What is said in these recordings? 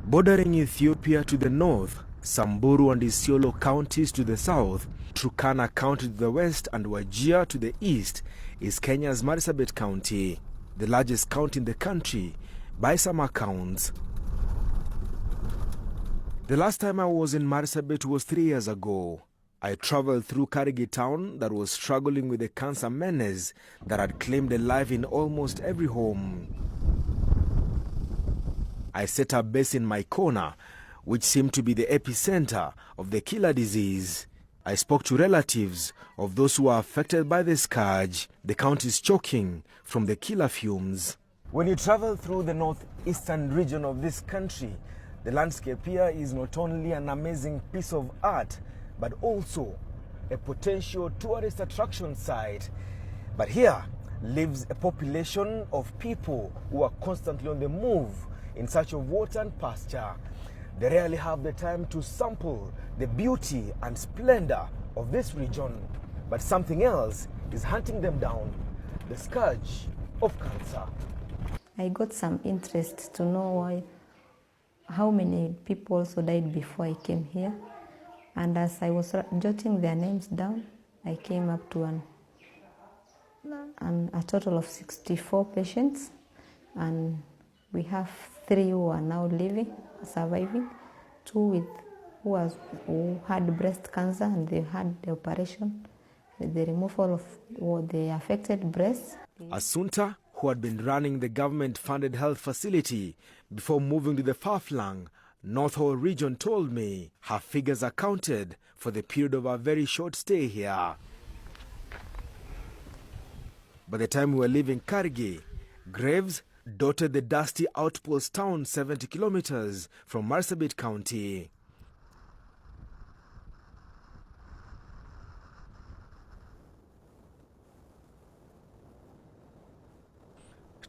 Bordering Ethiopia to the north, Samburu and Isiolo counties to the south, Turkana County to the west, and Wajir to the east is Kenya's Marsabit County, the largest county in the country by some accounts. The last time I was in Marsabit was 3 years ago. I traveled through Karigi town that was struggling with the cancer menace that had claimed a life in almost every home. I set up base in my corner, which seemed to be the epicenter of the killer disease. I spoke to relatives of those who are affected by the scourge. The county is choking from the killer fumes. When you travel through the northeastern region of this country, the landscape here is not only an amazing piece of art, but also a potential tourist attraction site. But here lives a population of people who are constantly on the move in search of water and pasture. They rarely have the time to sample the beauty and splendor of this region. But something else is hunting them down, the scourge of cancer. I got some interest to know how many people also died before I came here. And as I was jotting their names down, I came up to a total of 64 patients. And we have 3 who are now living, surviving, 2 who had breast cancer and they had the operation, the removal of the affected breasts. Assunta, who had been running the government-funded health facility before moving to the far-flung North Hall region, told me her figures accounted for the period of our very short stay here. By the time we were leaving Kargi, graves dotted the dusty outpost town 70 kilometers from Marsabit County.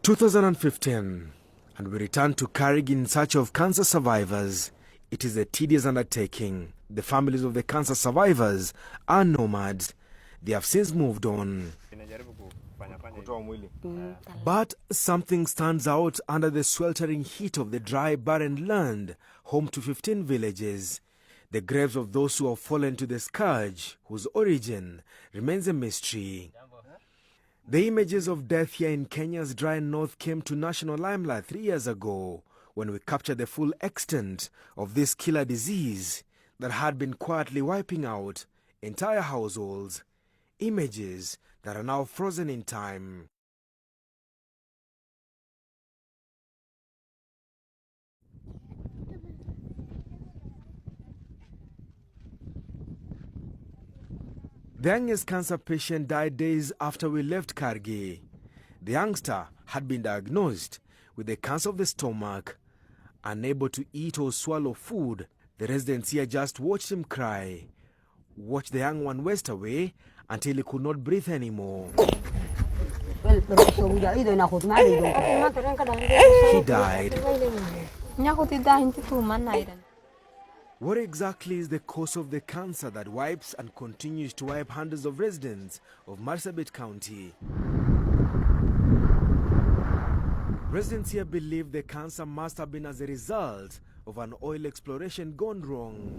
(2015) and we returned to Karigi in search of cancer survivors. It is a tedious undertaking. The families of the cancer survivors are nomads. They have since moved on. But something stands out under the sweltering heat of the dry, barren land, home to 15 villages. The graves of those who have fallen to the scourge, whose origin remains a mystery. The images of death here in Kenya's dry north came to national limelight 3 years ago when we captured the full extent of this killer disease that had been quietly wiping out entire households. Images that are now frozen in time. The youngest cancer patient died days after we left Kargi. The youngster had been diagnosed with the cancer of the stomach. Unable to eat or swallow food, the residents here just watched him cry. Watched the young one waste away until he could not breathe anymore. He died. What exactly is the cause of the cancer that wipes and continues to wipe hundreds of residents of Marsabit County? Residents here believe the cancer must have been as a result of an oil exploration gone wrong.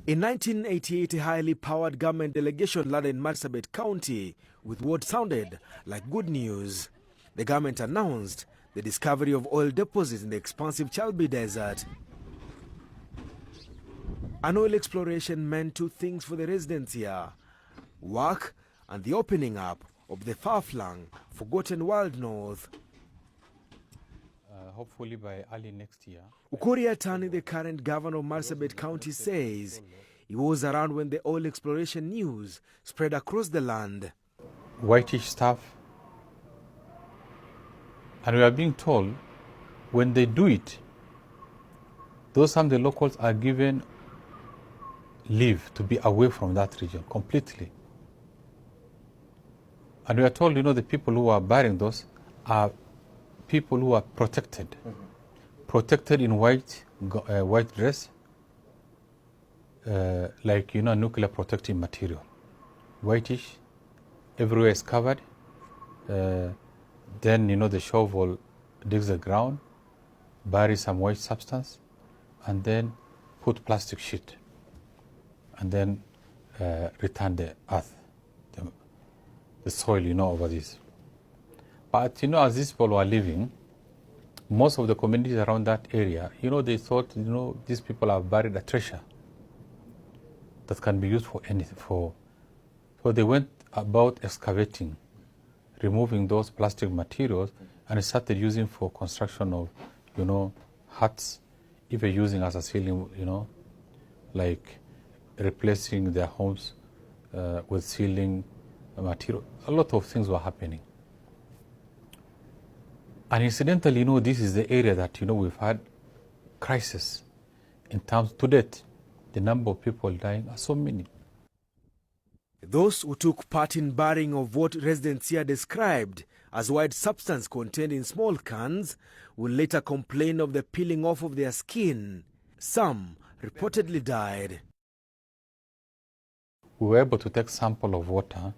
In 1988, a highly powered government delegation landed in Marsabit County with what sounded like good news. The government announced the discovery of oil deposits in the expansive Chalbi Desert. An oil exploration meant 2 things for the residents here: work and the opening up of the far-flung, forgotten wild north. Hopefully by early next year. Ukuri Atani, the current governor of Marsabit County, says he was around when the oil exploration news spread across the land. Whitish stuff. And we are being told when they do it, some of the locals are given leave to be away from that region completely. And we are told, the people who are burying those are people who are protected. protected in white dress, like, nuclear protective material. Whitish, everywhere is covered. Then, the shovel digs the ground, bury some white substance, and then put plastic sheet, and then return the earth, the soil, over this. But, as these people were living, most of the communities around that area, they thought, these people have buried a treasure that can be used for anything. So they went about excavating, removing those plastic materials, and started using for construction of, huts, even using as a ceiling, like replacing their homes with ceiling material. A lot of things were happening. And incidentally, this is the area that, we've had crisis in terms, to date, the number of people dying are so many. Those who took part in burying of what residents here described as white substance contained in small cans will later complain of the peeling off of their skin. Some reportedly died. We were able to take sample of water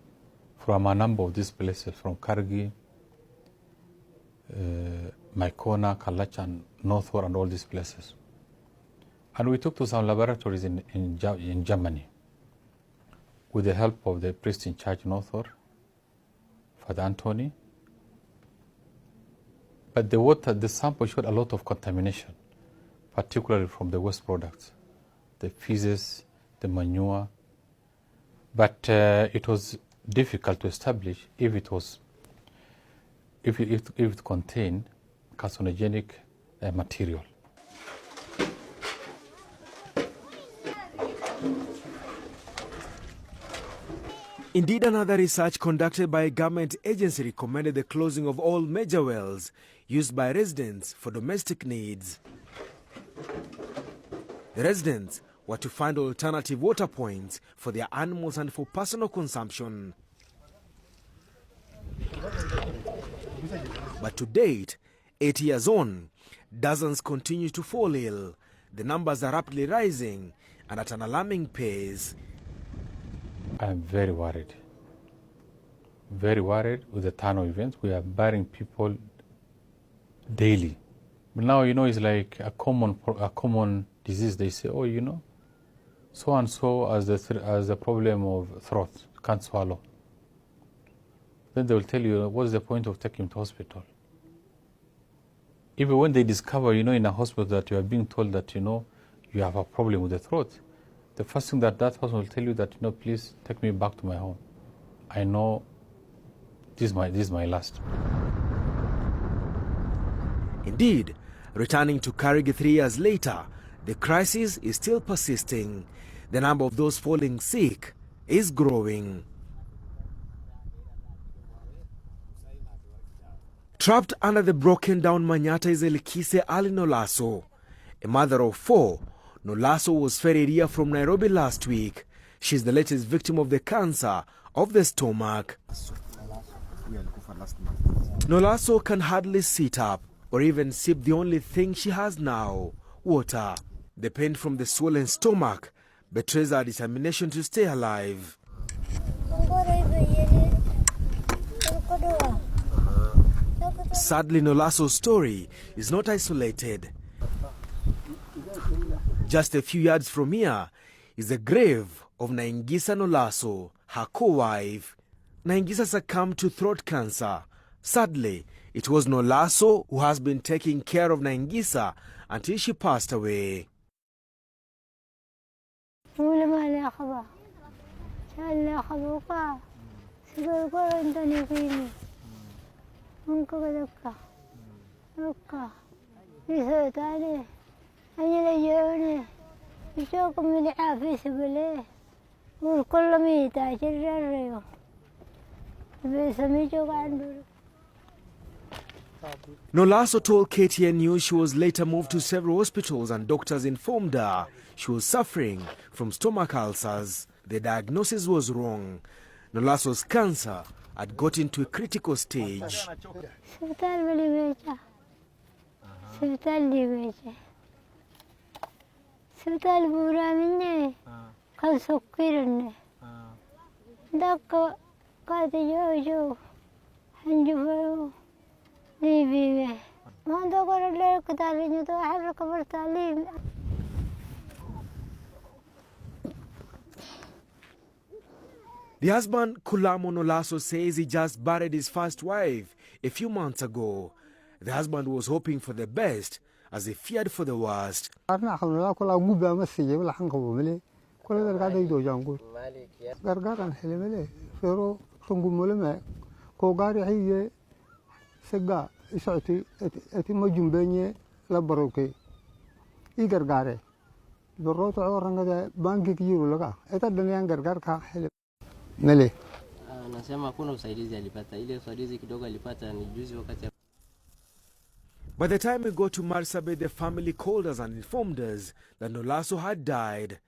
from a number of these places, from Kargi, Maikona, Kalach, and Northward, and all these places. And we took to some laboratories in Germany with the help of the priest in charge Northward, Father Anthony. But the sample showed a lot of contamination, particularly from the waste products, the feces, the manure. But it was difficult to establish if it contained carcinogenic material. Indeed, another research conducted by a government agency recommended the closing of all major wells used by residents for domestic needs. The residents were to find alternative water points for their animals and for personal consumption. But to date, 8 years on, dozens continue to fall ill. The numbers are rapidly rising and at an alarming pace. I'm very worried with the turn of events. We are burying people daily. But now, it's like a common disease. They say, so and so as the problem of throat, can't swallow. Then they will tell you, what's the point of taking him to hospital? Even when they discover, in a hospital that you are being told that, you have a problem with the throat, the first thing that hospital will tell you that, please take me back to my home. I know this is my last. Indeed, returning to Karigi 3 years later, the crisis is still persisting. The number of those falling sick is growing. Trapped under the broken-down Manyata is Elikise Ali Nolaso. A mother of 4, Nolaso was ferried here from Nairobi last week. She's the latest victim of the cancer of the stomach. Nolaso can hardly sit up or even sip the only thing she has now, water. The pain from the swollen stomach betrays her determination to stay alive. Sadly, Nolaso's story is not isolated. Just a few yards from here is the grave of Naingisa Nolaso, her co-wife. Naingisa succumbed to throat cancer. Sadly, it was Nolaso who has been taking care of Naingisa until she passed away. Nolaso told KTN News she was later moved to several hospitals and doctors informed her she was suffering from stomach ulcers. The diagnosis was wrong. Nolaso's cancer had got into a critical stage. سبتال لي بيجي سبتال بورا مني قال سكرني دك قاد جو حنجفو لي بيبي ما دقر لك تعليم تو حرك برتعليم. The husband, Kulamo Nolaso, says he just buried his first wife a few months ago. The husband was hoping for the best as he feared for the worst. Mele. Anasema kuna usaidizi alipata. Ile usaidizi kidogo alipata ni juzi wakati. By the time we got to Marsabit, the family called us and informed us that Nolaso had died.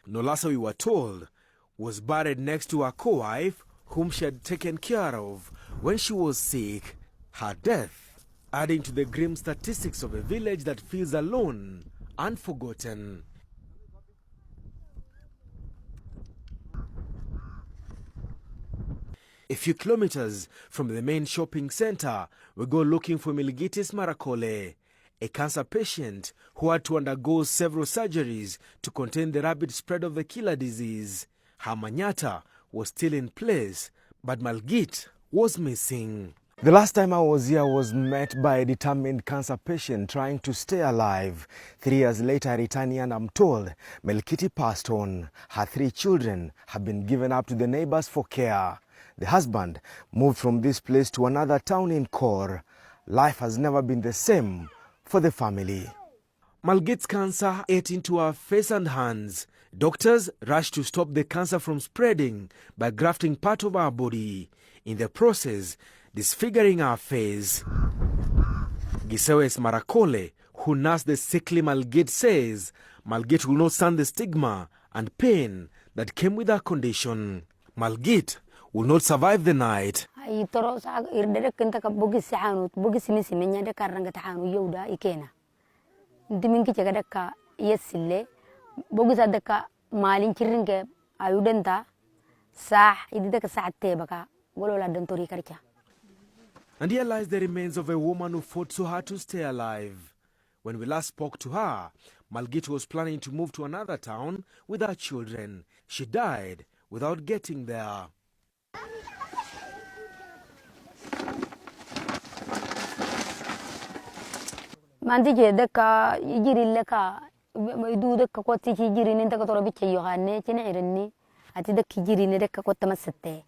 Nolaso, we were told, was buried next to her co-wife, whom she had taken care of when she was sick. Her death, adding to the grim statistics of a village that feels alone and forgotten. A few kilometers from the main shopping center, we go looking for Milgitis Marakole, a cancer patient who had to undergo several surgeries to contain the rapid spread of the killer disease. Her manyata was still in place, but Malgit was missing. The last time I was here, I was met by a determined cancer patient trying to stay alive. 3 years later, I return here and I'm told Melkiti passed on. Her 3 children have been given up to the neighbors for care. The husband moved from this place to another town in Kor. Life has never been the same for the family. Malgit's cancer ate into her face and hands. Doctors rushed to stop the cancer from spreading by grafting part of her body. In the process, disfiguring her face. Gisewes Marakole, who nursed the sickly Malgit, says Malgit will not stand the stigma and pain that came with her condition. Malgit will not survive the night. And here lies the remains of a woman who fought so hard to stay alive. When we last spoke to her, Malgit was planning to move to another town with her children. She died without getting there. Mandije deka yiri leka du deka kwati yiri ne deka toro biche yohane chine irenni ati deka yiri ne deka kwata masete.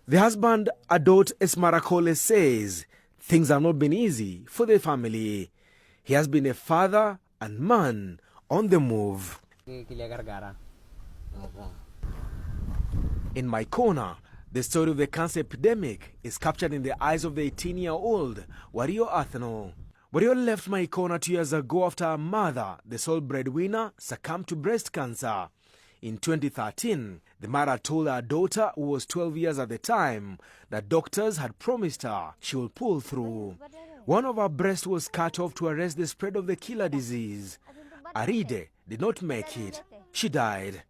The husband, Adot Esmarakole, says things have not been easy for the family. He has been a father and man on the move. In my corner, the story of the cancer epidemic is captured in the eyes of the 18-year-old Wario Athano. Wario left my corner 2 years ago after her mother, the sole breadwinner, succumbed to breast cancer. In 2013, the mother told her daughter, who was 12 years at the time, that doctors had promised her she will pull through. One of her breasts was cut off to arrest the spread of the killer disease. Aride did not make it. She died.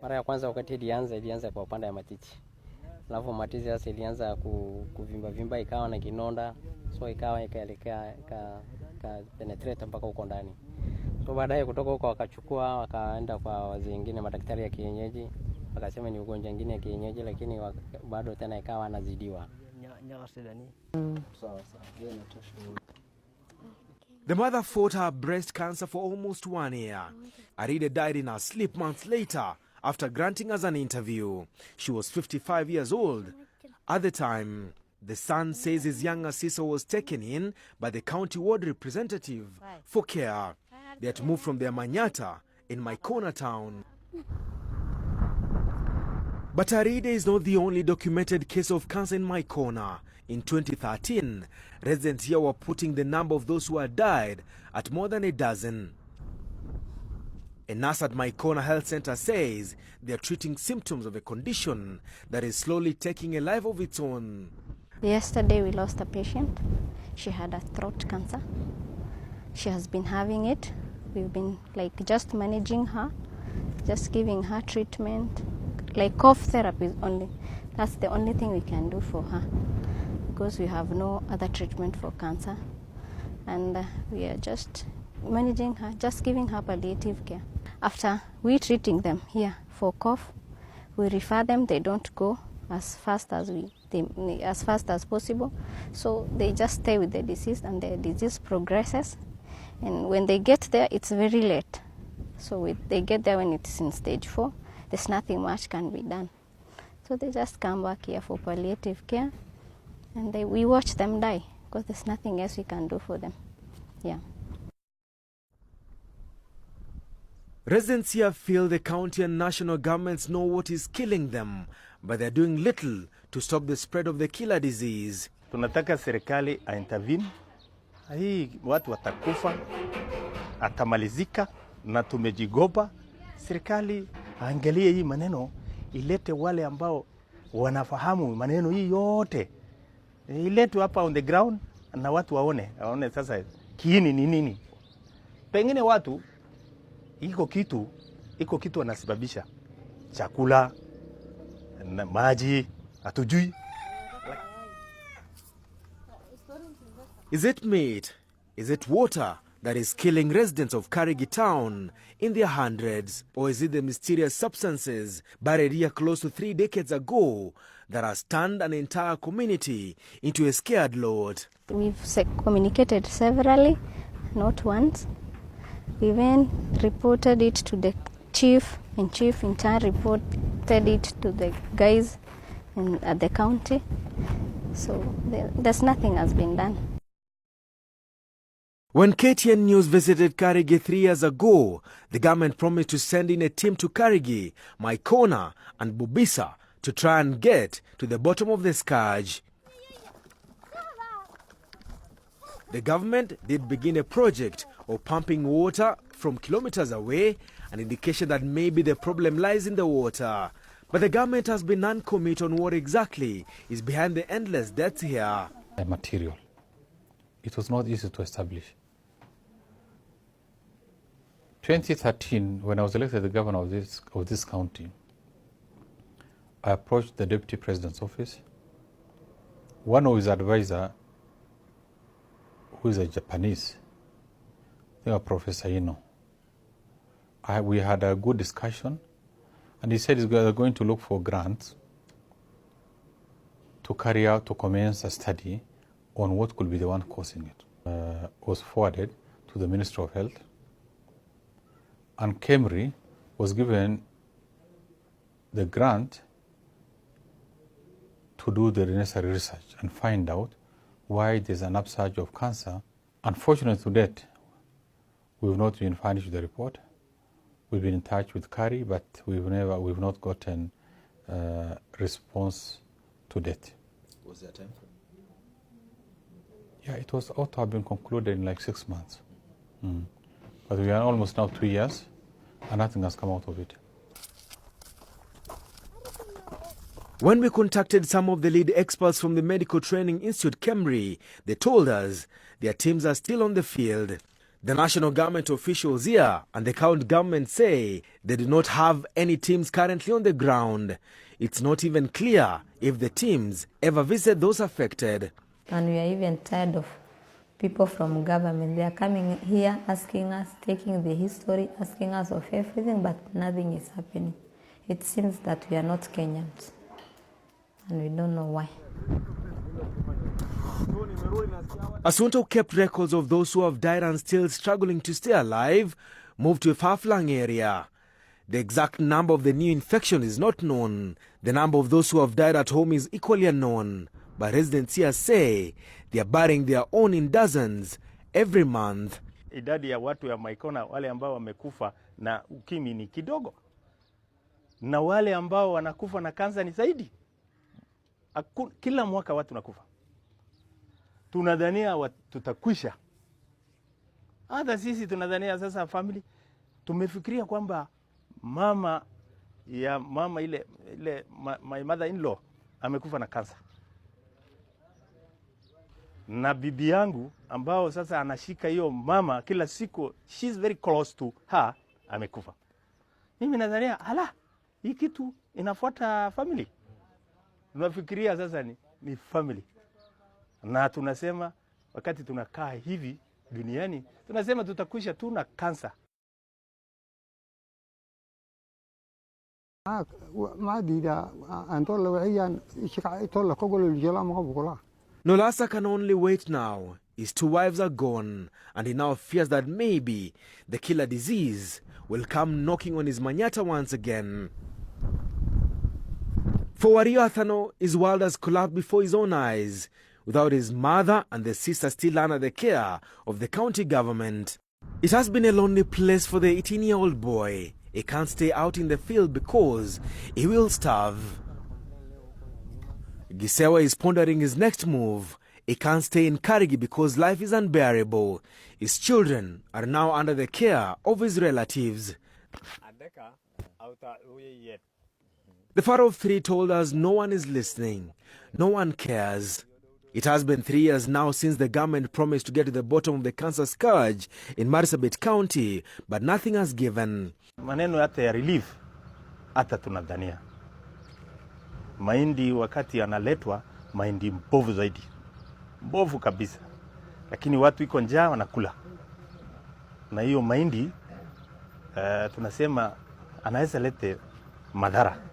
Mara ya kwanza wakati ilianza kwa upande ya matiti. Alafu matiti sasa ilianza kuvimba vimba, ikawa na kinonda, so ikawa ikaelekea penetrate mpaka huko ndani. So baadaye kutoka huko wakachukua wakaenda kwa wazee wengine, madaktari ya kienyeji, wakasema ni ugonjwa mwingine ya kienyeji, lakini bado tena ikawa anazidiwa. The mother fought her breast cancer for almost 1 year. Aride died in her sleep months later after granting us an interview. She was 55 years old at the time. The son says his younger sister was taken in by the county ward representative for care. They had to move from their manyata in my corner town. But Aride is not the only documented case of cancer in my corner. In 2013, residents here were putting the number of those who had died at more than a dozen. A nurse at my corner health center says they are treating symptoms of a condition that is slowly taking a life of its own. Yesterday we lost a patient. She had a throat cancer. She has been having it. We've been like just managing her, just giving her treatment, like cough therapy only. That's the only thing we can do for her because we have no other treatment for cancer. And we are just managing her, just giving her palliative care. After we treating them here for cough, we refer them. They don't go as fast as possible. So they just stay with the disease and the disease progresses. And when they get there, it's very late. So they get there when it's in stage 4. There's nothing much can be done. So they just come back here for palliative care and we watch them die because there's nothing else we can do for them. Yeah. Residents here feel the county and national governments know what is killing them, but they're doing little to stop the spread of the killer disease. Tunataka serikali intervene. Hii watu watakufa, atamalizika na tumejigopa. Serikali angalie hii maneno, ilete wale ambao wanafahamu maneno hii yote. Ilete hapa on the ground na watu waone sasa kiini ni nini. Pengine watu iko kitu wanasababisha chakula na maji hatujui. Is it meat? Is it water that is killing residents of Karigi town in their hundreds? Or is it the mysterious substances buried here close to 3 decades ago that has turned an entire community into a scared lot? We've communicated severally, not once. We even reported it to the chief, and chief in turn reported it to the guys at the county. So there's nothing has been done. When KTN News visited Karigi 3 years ago, the government promised to send in a team to Karigi, Maikona and Bubisa to try and get to the bottom of the scourge. The government did begin a project of pumping water from kilometers away, an indication that maybe the problem lies in the water. But the government has been non-commit on what exactly is behind the endless deaths here. A material. It was not easy to establish. 2013, when I was elected the governor of this county, I approached the Deputy President's office. One of his advisors, who is a Japanese, they were Professor Ino. We had a good discussion, and he said he's going to look for grants to commence a study on what could be the one causing it. Was forwarded to the Ministry of Health, and KEMRI was given the grant to do the necessary research and find out why there's an upsurge of cancer. Unfortunately, to date, we've not been furnished with the report. We've been in touch with KARI, but we've not gotten response to date. Was there time frame? Yeah, it was ought to have been concluded in like 6 months. But we are almost now 2 years, and nothing has come out of it. When we contacted some of the lead experts from the Medical Training Institute, KEMRI, they told us their teams are still on the field. The national government officials here and the county government say they do not have any teams currently on the ground. It's not even clear if the teams ever visit those affected. And we are even tired of people from government. They are coming here asking us, taking the history, asking us of everything, but nothing is happening. It seems that we are not Kenyans, and we don't know why. Aswanto kept records of those who have died and still struggling to stay alive, moved to a far-flung area. The exact number of the new infection is not known. The number of those who have died at home is equally unknown. But residents here say they are burying their own in dozens every month. Idadi ya watu ya Maikona wale ambao wamekufa na ukimwi ni kidogo, na wale ambao wanakufa na kansa ni zaidi. Kila mwaka watu nakufa. Tunadhania tutakwisha. Hata sisi tunadhania sasa family tumefikiria kwamba mama ile my mother in law amekufa na kansa. na bibi yangu ambao sasa anashika hiyo mama kila siku, she's very close to her, amekufa. Mimi nadhania hii kitu inafuata family. Tunafikiria sasa ni family. Na tunasema wakati tunakaa hivi duniani, tunasema tutakwisha tu na kansa. Nolasa can only wait now. His 2 wives are gone, and he now fears that maybe the killer disease will come knocking on his Manyata once again. For Wario Athano, his world has collapsed before his own eyes, without his mother and the sister still under the care of the county government. It has been a lonely place for the 18-year-old boy. He can't stay out in the field because he will starve. Gisewa is pondering his next move. He can't stay in Karigi because life is unbearable. His children are now under the care of his relatives. The father of 3 told us no one is listening, no one cares. It has been 3 years now since the government promised to get to the bottom of the cancer scourge in Marsabit County, but nothing has given. Maneno hata ya relief hata tunadhania. Mahindi wakati analetwa, mahindi mbovu zaidi. Mbovu kabisa. Lakini watu iko njaa wanakula. Na hiyo mahindi tunasema anaweza lete madhara.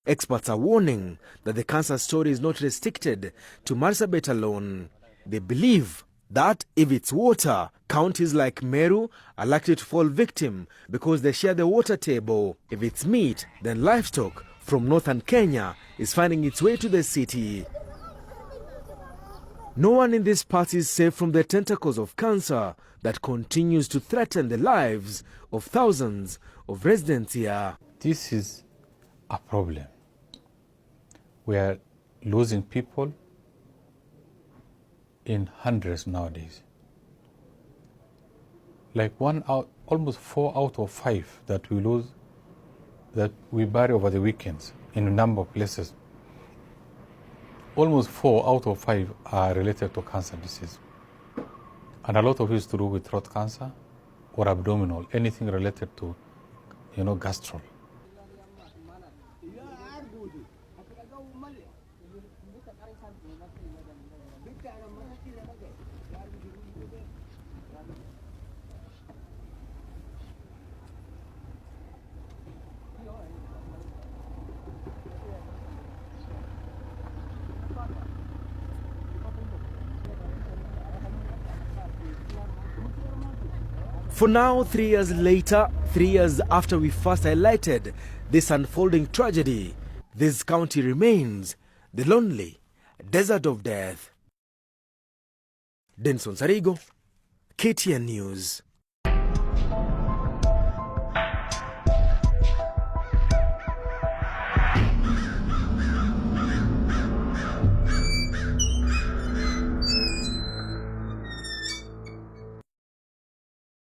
Experts are warning that the cancer story is not restricted to Marsabit alone. They believe that if it's water, counties like Meru are likely to fall victim because they share the water table. If it's meat, then livestock from northern Kenya is finding its way to the city. No one in this part is safe from the tentacles of cancer that continues to threaten the lives of thousands of residents here. This is a problem. We are losing people in hundreds nowadays. Like almost 4 out of 5 that we lose, that we bury over the weekends in a number of places. Almost 4 out of 5 are related to cancer disease. And a lot of it is to do with throat cancer or abdominal, anything related to, gastro. For now, 3 years later, 3 years after we first highlighted this unfolding tragedy, this county remains the lonely desert of death. Denson Sarigo, KTN News.